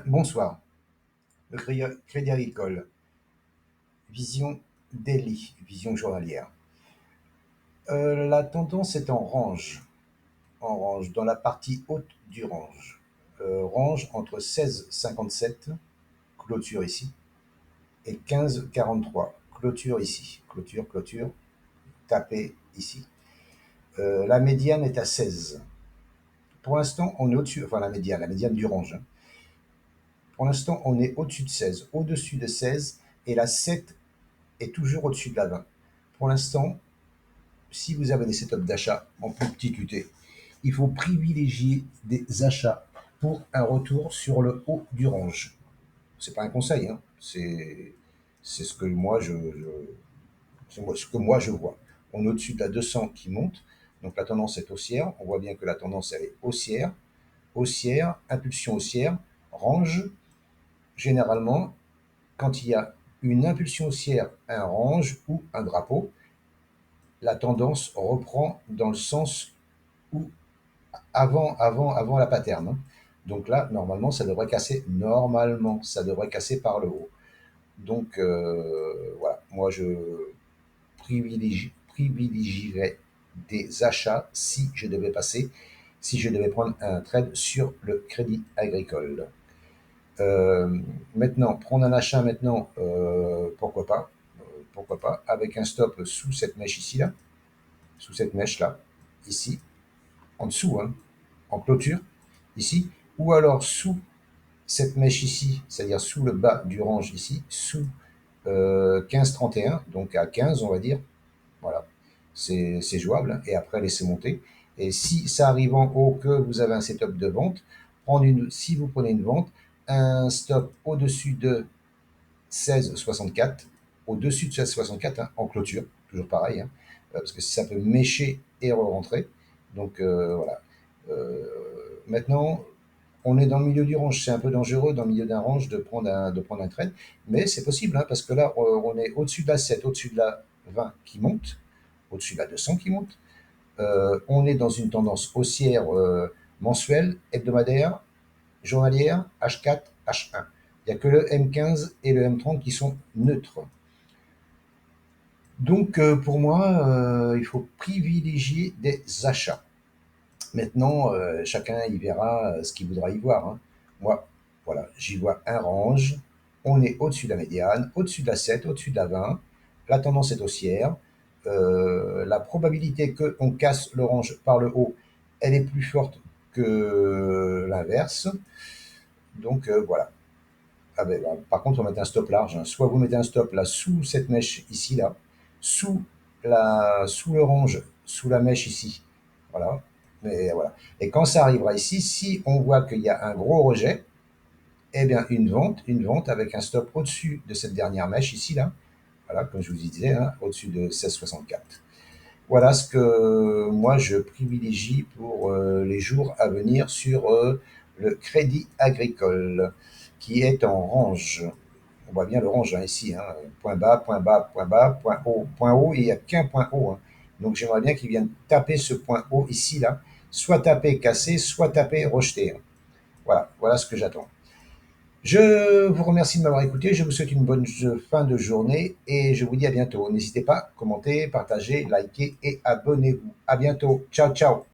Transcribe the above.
Bonsoir. Le Crédit Agricole, vision daily, vision journalière. La tendance est en range, dans la partie haute du range. Range entre 16,57, clôture ici, et 15,43, clôture ici. Clôture, tapé ici. La médiane est à 16. Pour l'instant, on est au-dessus, enfin la médiane du range, hein. Pour l'instant, on est au-dessus de 16, au-dessus de 16, et la 7 est toujours au-dessus de la 20. Pour l'instant, si vous avez des setups d'achat en plus petit QT, il faut privilégier des achats pour un retour sur le haut du range. C'est pas un conseil, hein. C'est ce que ce que moi je vois. On est au-dessus de la 200 qui monte, donc la tendance est haussière. On voit bien que la tendance elle est haussière, impulsion haussière, range. Généralement, quand il y a une impulsion haussière, un range ou un drapeau, la tendance reprend dans le sens où avant la pattern, hein. Donc là, normalement, ça devrait casser par le haut. Donc voilà, moi je privilégierais des achats si je devais prendre un trade sur le Crédit Agricole. Euh, Maintenant, prendre un achat maintenant, pourquoi pas, avec un stop sous cette mèche ici là, sous cette mèche là, ici, en dessous, hein, en clôture, ici, ou alors sous cette mèche ici, c'est-à-dire sous le bas du range ici, sous 15,31, donc à 15 on va dire, voilà, c'est jouable, hein, et après laisser monter. Et si ça arrive en haut que vous avez un setup de vente, si vous prenez une vente, un stop au-dessus de 16,64, au-dessus de 16,64, hein, en clôture, toujours pareil, hein, parce que ça peut mécher et re-rentrer. Donc voilà. Euh, Maintenant, on est dans le milieu du range, c'est un peu dangereux dans le milieu d'un range de prendre un trade, mais c'est possible, hein, parce que là, on est au-dessus de la 7, au-dessus de la 20 qui monte, au-dessus de la 200 qui monte. On est dans une tendance haussière mensuelle, hebdomadaire, journalière, H4, H1. Il n'y a que le M15 et le M30 qui sont neutres. Donc pour moi, il faut privilégier des achats. Maintenant, chacun y verra ce qu'il voudra y voir, hein. Moi, voilà, j'y vois un range. On est au-dessus de la médiane, au-dessus de la 7, au-dessus de la 20. La tendance est haussière. La probabilité qu'on casse le range par le haut, elle est plus forte que l'inverse. Donc voilà. Ah ben, par contre, on va mettre un stop large, hein. Soit vous mettez un stop là sous cette mèche ici, là, sous le range, sous la mèche ici. Voilà. Mais voilà. Et quand ça arrivera ici, si on voit qu'il y a un gros rejet, eh bien une vente avec un stop au-dessus de cette dernière mèche ici, là. Voilà, comme je vous disais, hein, au-dessus de 16,64. Voilà ce que moi je privilégie pour les jours à venir sur le Crédit Agricole, qui est en range. On voit bien le range, hein, ici, hein, point bas, point bas, point bas, point haut, et il n'y a qu'un point haut, hein. Donc j'aimerais bien qu'il vienne taper ce point haut ici, là, soit taper, casser, soit taper, rejeter, hein. Voilà ce que j'attends. Je vous remercie de m'avoir écouté, je vous souhaite une bonne fin de journée et je vous dis à bientôt. N'hésitez pas à commenter, partager, liker et abonnez-vous. À bientôt. Ciao, ciao.